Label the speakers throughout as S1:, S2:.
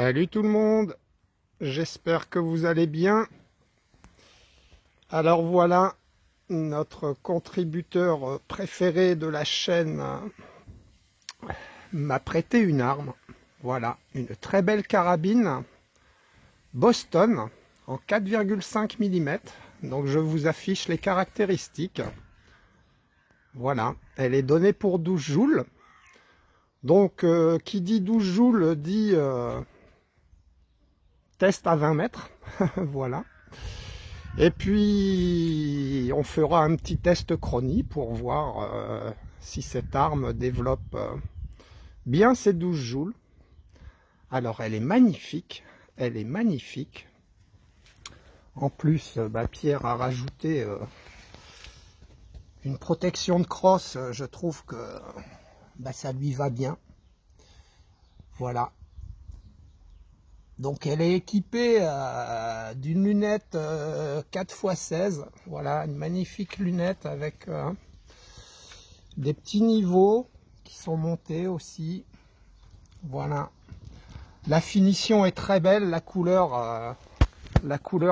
S1: Salut tout le monde, j'espère que vous allez bien. Alors voilà, notre contributeur préféré de la chaîne m'a prêté une arme. Voilà, une très belle carabine Boston en 4,5 mm. Donc je vous affiche les caractéristiques. Voilà, elle est donnée pour 12 joules. Donc qui dit 12 joules dit test à 20 mètres. Voilà. Et puis on fera un petit test chronie pour voir si cette arme développe bien ses 12 joules. Alors elle est magnifique, elle est magnifique. En plus, Pierre a rajouté une protection de crosse, je trouve que ça lui va bien. Voilà. Donc elle est équipée d'une lunette 4x16. Voilà, une magnifique lunette avec des petits niveaux qui sont montés aussi. Voilà. La finition est très belle, la couleur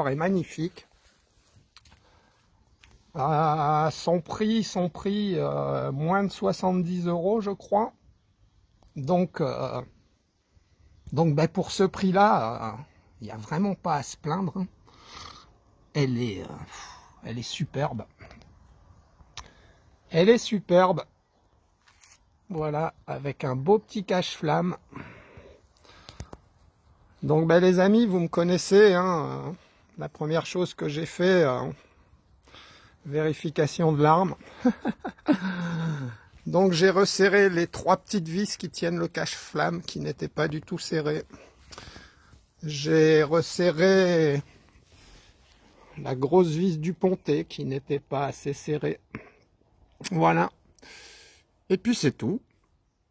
S1: est magnifique. Son prix moins de 70 €, je crois. Donc pour ce prix-là, il n'y a vraiment pas à se plaindre. Elle est superbe. Elle est superbe. Voilà, avec un beau petit cache-flamme. Donc les amis, vous me connaissez, hein, la première chose que j'ai fait, vérification de l'arme. Donc j'ai resserré les 3 petites vis qui tiennent le cache-flamme qui n'étaient pas du tout serrées. J'ai resserré la grosse vis du pontet qui n'était pas assez serrée. Voilà. Et puis c'est tout.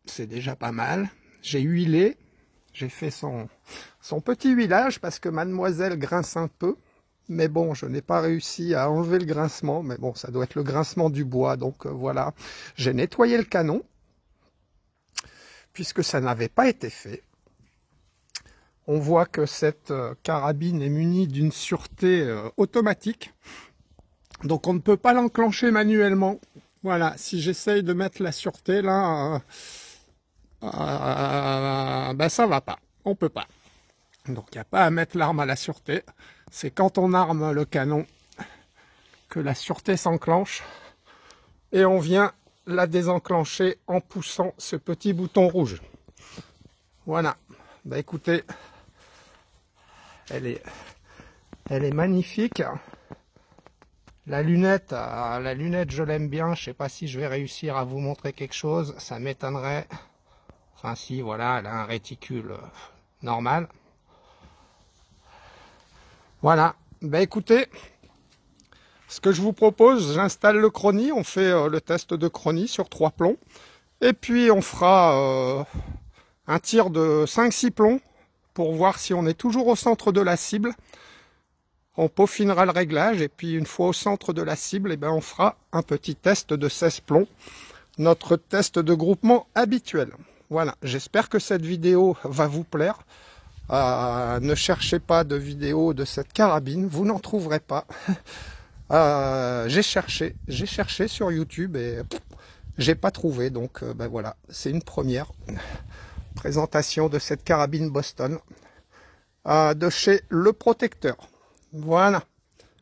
S1: C'est déjà pas mal. J'ai huilé. J'ai fait son petit huilage parce que mademoiselle grince un peu. Mais bon, je n'ai pas réussi à enlever le grincement. Mais bon, ça doit être le grincement du bois. Donc voilà. J'ai nettoyé le canon. Puisque ça n'avait pas été fait. On voit que cette carabine est munie d'une sûreté automatique. Donc on ne peut pas l'enclencher manuellement. Voilà, si j'essaye de mettre la sûreté là, ça va pas. On peut pas. Donc il n'y a pas à mettre l'arme à la sûreté. C'est quand on arme le canon que la sûreté s'enclenche. Et on vient la désenclencher en poussant ce petit bouton rouge. Voilà. Écoutez, elle est magnifique. La lunette, je l'aime bien. Je sais pas si je vais réussir à vous montrer quelque chose. Ça m'étonnerait. Enfin si, voilà, elle a un réticule normal. Voilà. Écoutez, ce que je vous propose, j'installe le chronie. On fait le test de chronie sur 3 plombs. Et puis on fera un tir de 5-6 plombs pour voir si on est toujours au centre de la cible. On peaufinera le réglage et puis une fois au centre de la cible, on fera un petit test de 16 plombs, notre test de groupement habituel. Voilà, j'espère que cette vidéo va vous plaire. Ne cherchez pas de vidéo de cette carabine, vous n'en trouverez pas. J'ai cherché sur YouTube et j'ai pas trouvé, donc voilà, c'est une première présentation de cette carabine Boston de chez Le Protecteur. Voilà.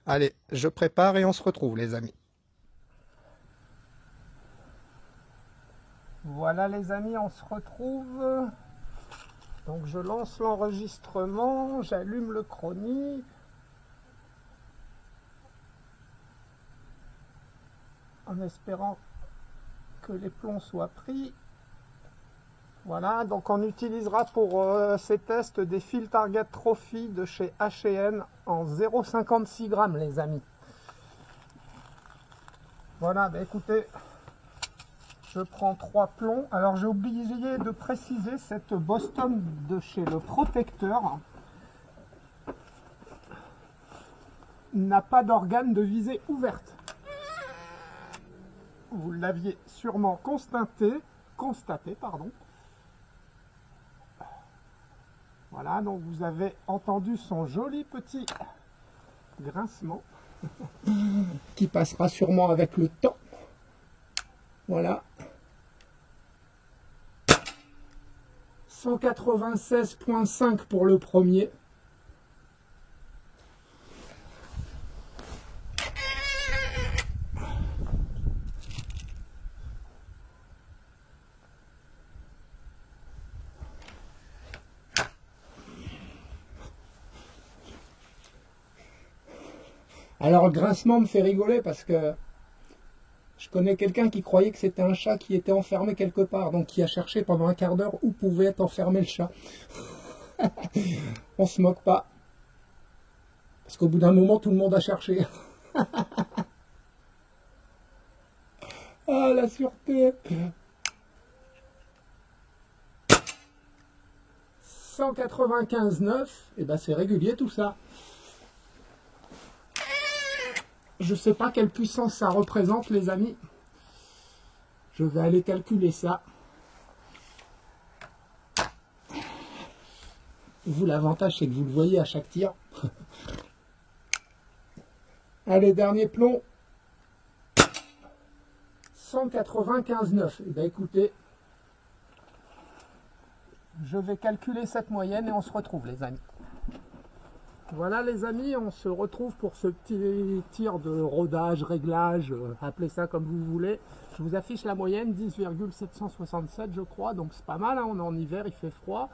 S1: Allez, je prépare et on se retrouve les amis. Voilà les amis, on se retrouve. Donc je lance l'enregistrement, j'allume le chronie. En espérant que les plombs soient pris. Voilà, donc on utilisera pour ces tests des fils Target Trophy de chez H&M en 0,56 g les amis. Voilà, écoutez, je prends 3 plombs. Alors j'ai oublié de préciser, cette Boston de chez Le Protecteur n'a pas d'organe de visée ouverte. Vous l'aviez sûrement constaté, pardon. Voilà, donc vous avez entendu son joli petit grincement qui passera sûrement avec le temps. Voilà. 196,5 pour le premier. Alors le grincement me fait rigoler parce que je connais quelqu'un qui croyait que c'était un chat qui était enfermé quelque part, donc qui a cherché pendant un quart d'heure où pouvait être enfermé le chat. On se moque pas. Parce qu'au bout d'un moment, tout le monde a cherché. Ah, la sûreté. 195,9, et ben c'est régulier tout ça. Je sais pas quelle puissance ça représente, les amis. Je vais aller calculer ça. Vous, l'avantage, c'est que vous le voyez à chaque tir. Allez, dernier plomb. 195,9. Eh bien, écoutez, je vais calculer cette moyenne et on se retrouve, les amis. Voilà, les amis, on se retrouve pour ce petit tir de rodage, réglage, appelez ça comme vous voulez. Je vous affiche la moyenne, 10,767, je crois, donc c'est pas mal, hein, on est en hiver, il fait froid.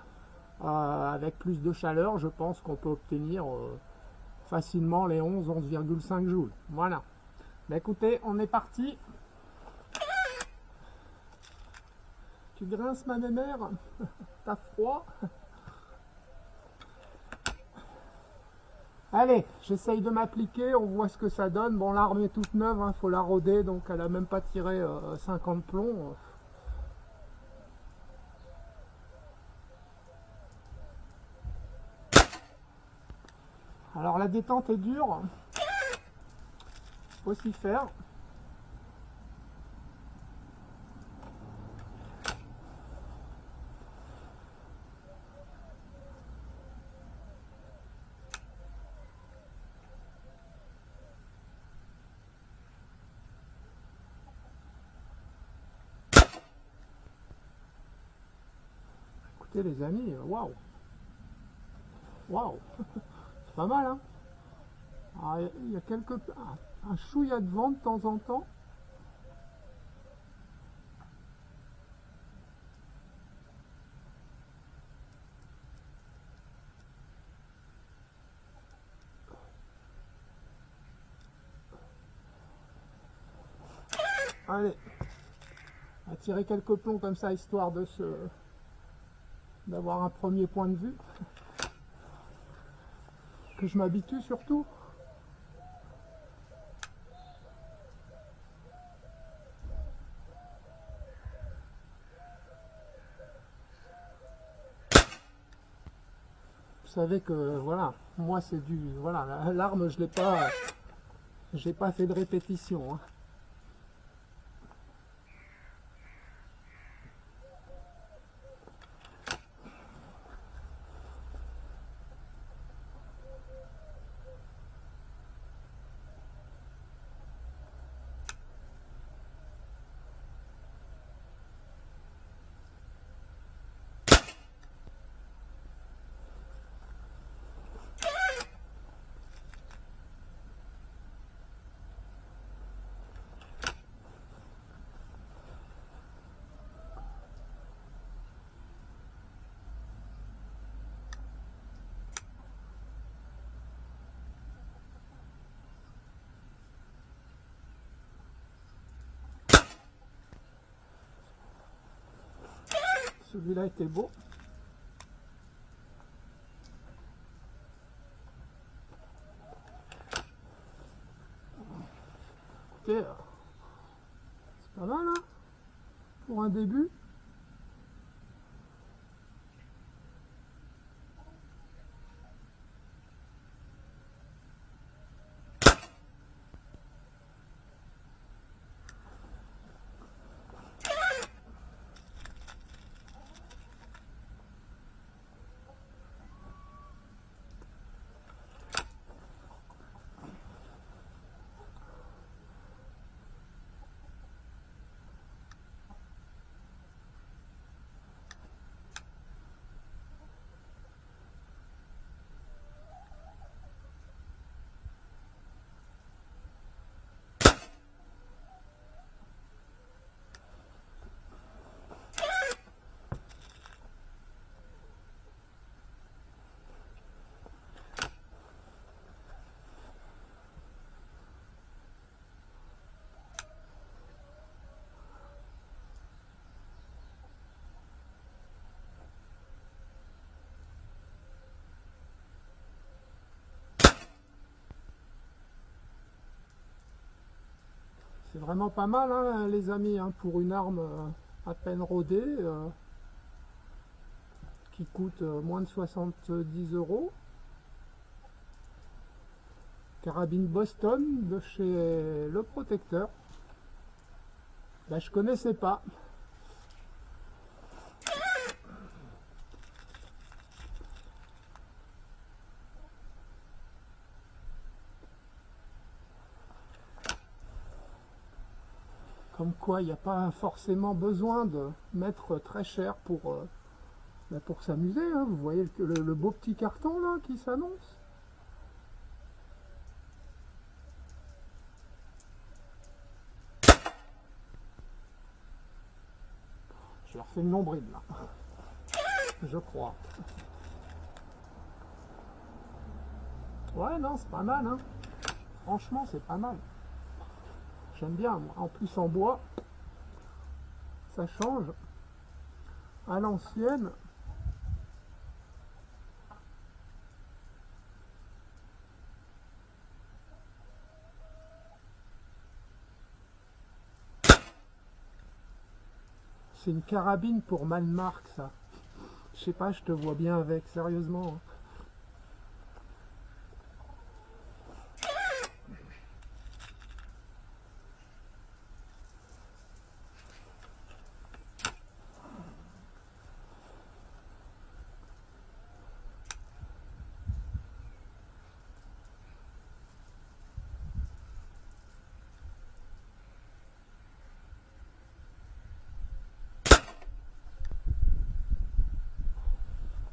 S1: Avec plus de chaleur, je pense qu'on peut obtenir facilement les 11,5 joules. Voilà. Bah, écoutez, on est parti. Tu grinces, ma mémère? T'as froid? Allez, j'essaye de m'appliquer, on voit ce que ça donne. Bon, l'arme est toute neuve, hein, faut la roder, donc elle a même pas tiré 50 plombs. Alors la détente est dure, faut s'y faire. Écoutez les amis, waouh, waouh, c'est pas mal, hein. Il y a un chouïa de vent de temps en temps. Allez, on va tirer quelques plombs comme ça, histoire de d'avoir un premier point de vue. Que je m'habitue surtout. Vous savez que voilà, moi c'est du voilà, l'arme je l'ai pas, j'ai pas fait de répétition, hein. Celui-là était beau. Écoutez, c'est pas mal, hein, pour un début. C'est vraiment pas mal, hein, les amis, hein, pour une arme à peine rodée, qui coûte moins de 70 €. Carabine Boston de chez Le Protecteur. Ben, je connaissais pas. Comme quoi, il n'y a pas forcément besoin de mettre très cher pour s'amuser. Hein. Vous voyez le beau petit carton là qui s'annonce. Je leur fais le nombril là. Je crois. Ouais, non, c'est pas mal. Hein. Franchement, c'est pas mal. J'aime bien, moi. En plus en bois, ça change. À l'ancienne, c'est une carabine pour Malmark, ça. Je sais pas, je te vois bien avec, sérieusement.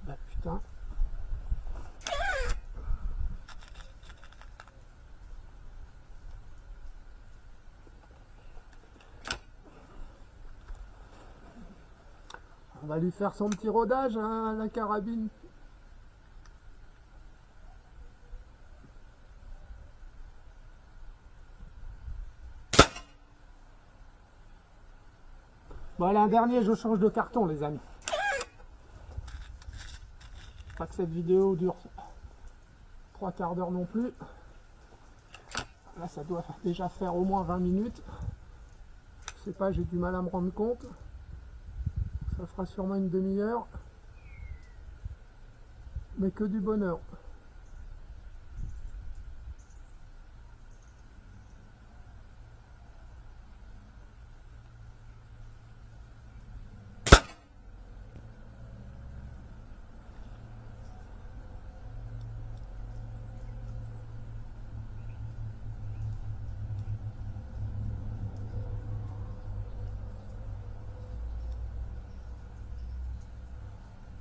S1: Bah putain. On va lui faire son petit rodage, hein, la carabine. Voilà, un dernier, je change de carton, les amis. Pas que cette vidéo dure 3 quarts d'heure non plus. Là, ça doit déjà faire au moins 20 minutes. Je sais pas, j'ai du mal à me rendre compte. Ça fera sûrement une demi-heure. Mais que du bonheur.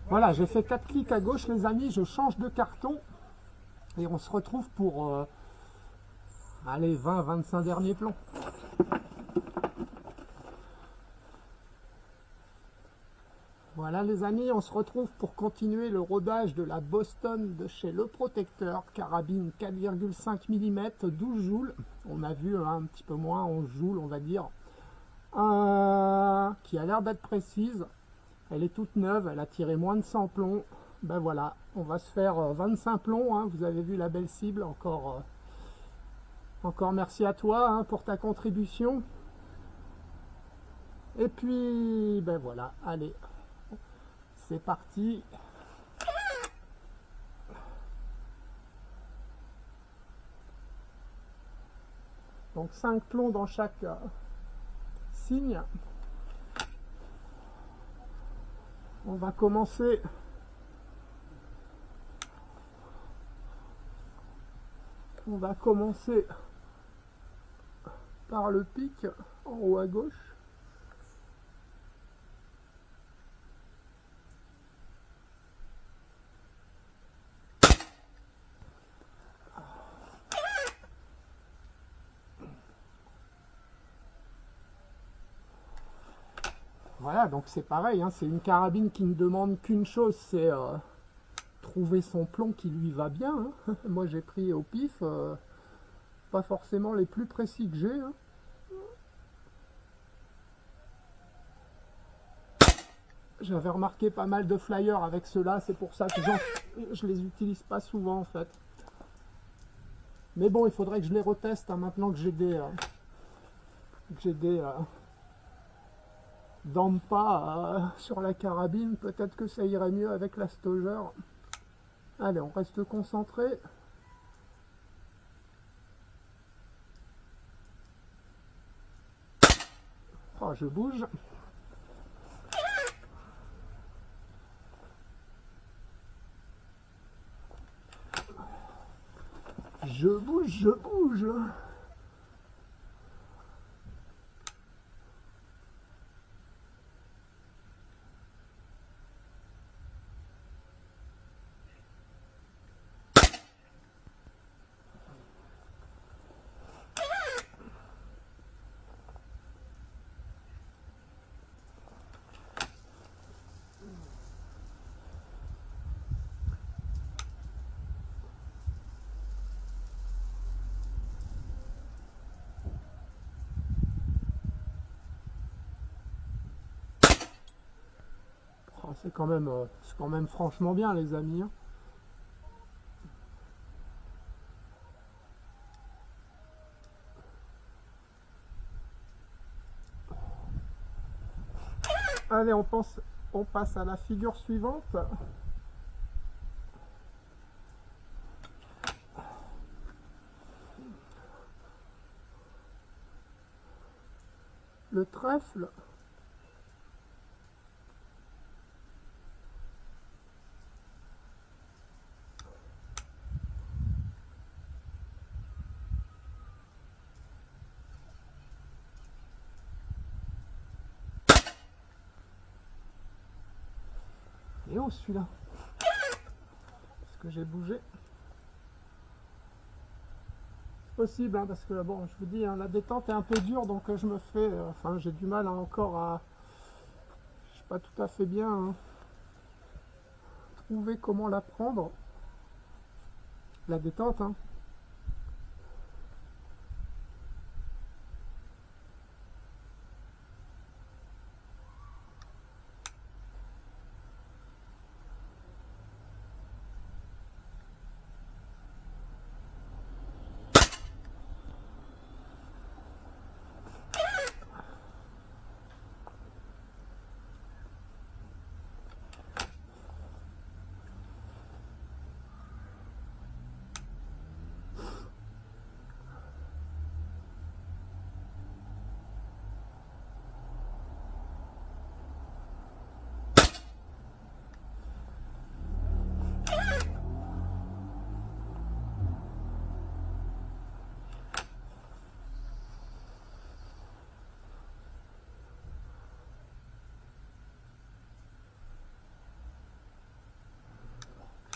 S1: Voilà, j'ai fait 4 clics à gauche, les amis, je change de carton. Et on se retrouve pour, allez, 20-25 derniers plombs. Voilà les amis, on se retrouve pour continuer le rodage de la Boston de chez Le Protecteur, carabine 4,5 mm, 12 joules. On a vu un petit peu moins, 11 joules on va dire, qui a l'air d'être précise. Elle est toute neuve, elle a tiré moins de 100 plombs. Ben voilà, on va se faire 25 plombs, hein. Vous avez vu la belle cible, encore merci à toi, hein, pour ta contribution. Et puis, ben voilà, allez, c'est parti. Donc 5 plombs dans chaque signe. On va commencer par le pic en haut à gauche. Voilà, donc c'est pareil, hein, c'est une carabine qui ne demande qu'une chose, c'est trouver son plomb qui lui va bien. Hein. Moi j'ai pris au pif, pas forcément les plus précis que j'ai. Hein. J'avais remarqué pas mal de flyers avec ceux-là, c'est pour ça que je les utilise pas souvent en fait. Mais bon, il faudrait que je les reteste, hein, maintenant que j'ai J'ai des dampas sur la carabine, peut-être que ça irait mieux avec la Stoger. Allez, on reste concentré. Oh, je bouge. Je bouge, je bouge. Oh, c'est quand même franchement bien, les amis, hein. Allez, on passe à la figure suivante. Le trèfle. Et oh, celui-là. Est-ce que j'ai bougé? C'est possible, hein, parce que bon, je vous dis, hein, la détente est un peu dure, donc je me fais... enfin, j'ai du mal, hein, encore à... Je suis pas tout à fait bien, hein, trouver comment la prendre. La détente, hein.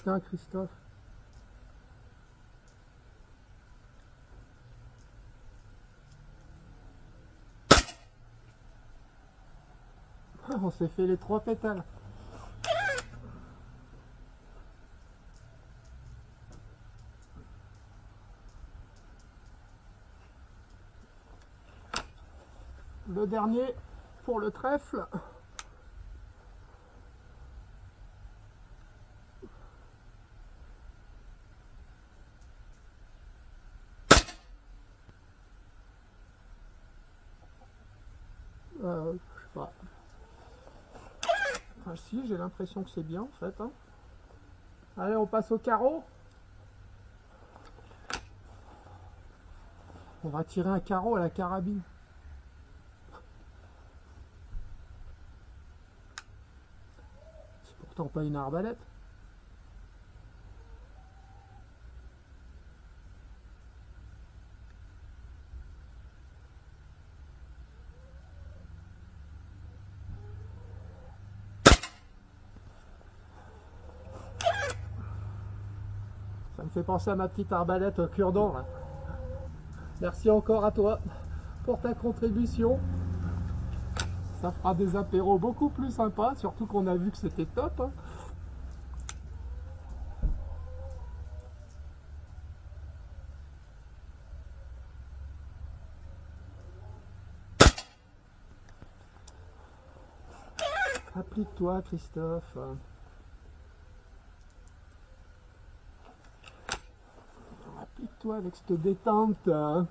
S1: Putain, Christophe. On s'est fait les 3 pétales. Le dernier pour le trèfle. Je sais pas. Enfin, si, j'ai l'impression que c'est bien en fait, hein. Allez, on passe au carreau. On va tirer un carreau à la carabine. C'est pourtant pas une arbalète. Ça me fait penser à ma petite arbalète cure-dent, là. Merci encore à toi pour ta contribution. Ça fera des apéros beaucoup plus sympas, surtout qu'on a vu que c'était top, hein. Applique-toi, Christophe. Applique-toi avec cette détente, hein.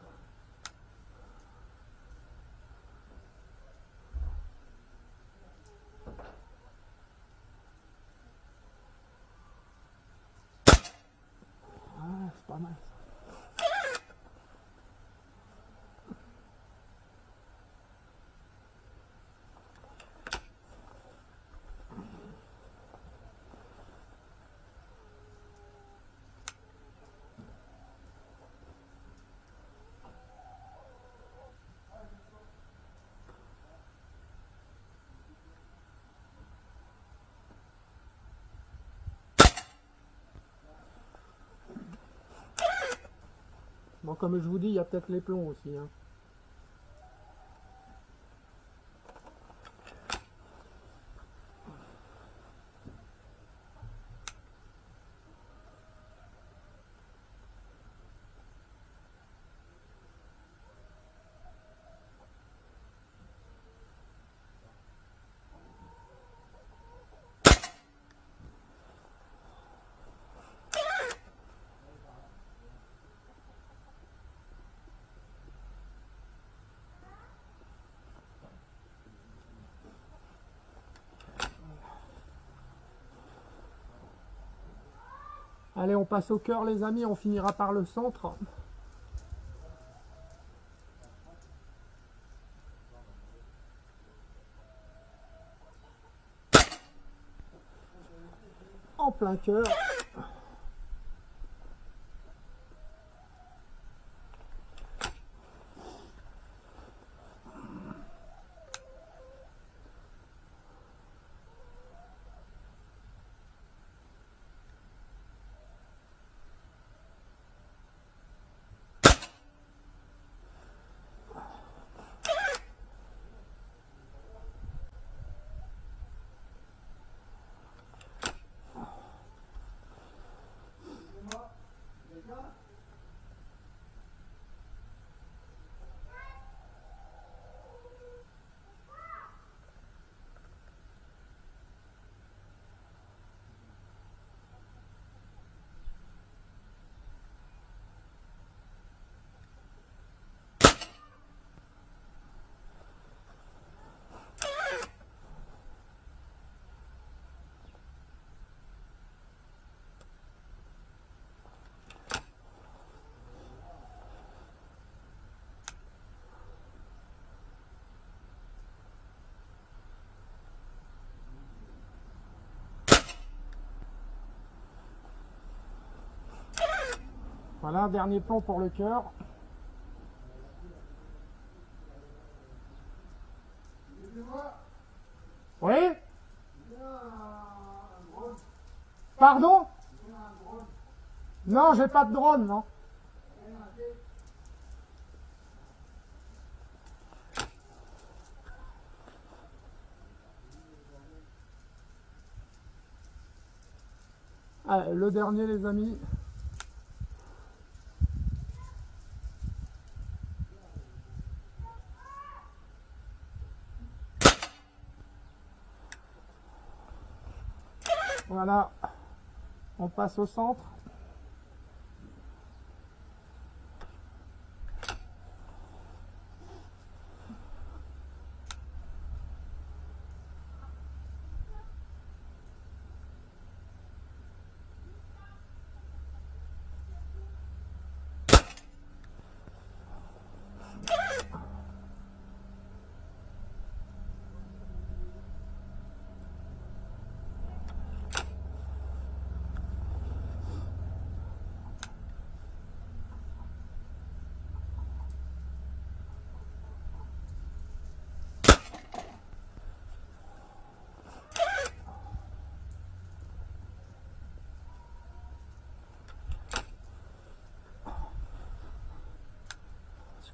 S1: Bon, comme je vous dis, il y a peut-être les plombs aussi, hein. Allez, on passe au cœur, les amis, on finira par le centre. En plein cœur. Voilà, dernier plomb pour le cœur. Oui? Pardon? Non, j'ai pas de drone, non. Allez, le dernier, les amis. Voilà, on passe au centre.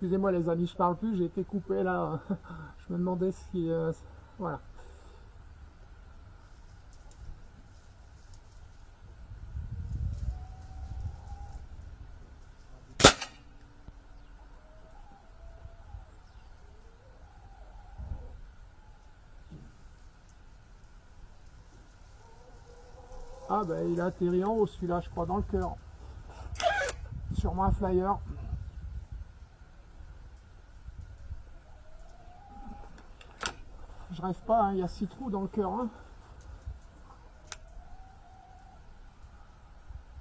S1: Excusez-moi les amis, je parle plus, j'ai été coupé là. Je me demandais si... voilà. Ah ben il a atterri en haut celui-là, je crois, dans le cœur. Sûrement un flyer. Je rêve pas, hein, il y a 6 trous dans le cœur. Hein.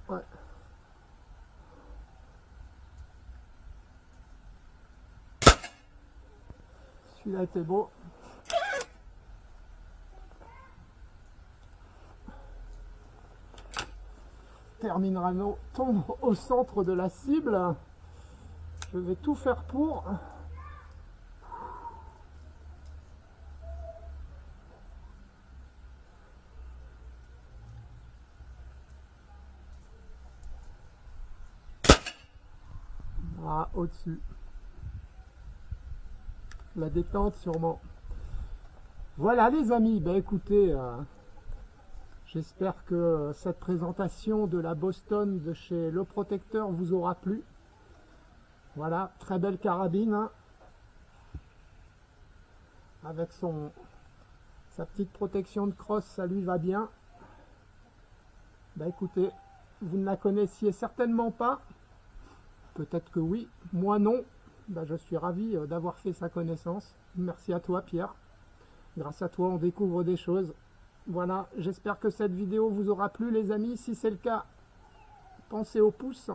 S1: Ouais. Celui-là était beau. Terminera tombe au centre de la cible. Je vais tout faire pour. Ah, au-dessus. La détente sûrement. Voilà les amis, ben écoutez, j'espère que cette présentation de la Boston de chez Le Protecteur vous aura plu. Voilà, très belle carabine, hein, avec sa petite protection de crosse, ça lui va bien. Ben écoutez, vous ne la connaissiez certainement pas, peut-être que oui, moi non. Ben je suis ravi d'avoir fait sa connaissance. Merci à toi Pierre. Grâce à toi, on découvre des choses. Voilà, j'espère que cette vidéo vous aura plu les amis. Si c'est le cas, pensez au pouce.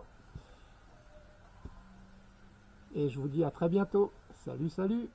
S1: Et je vous dis à très bientôt. Salut, salut!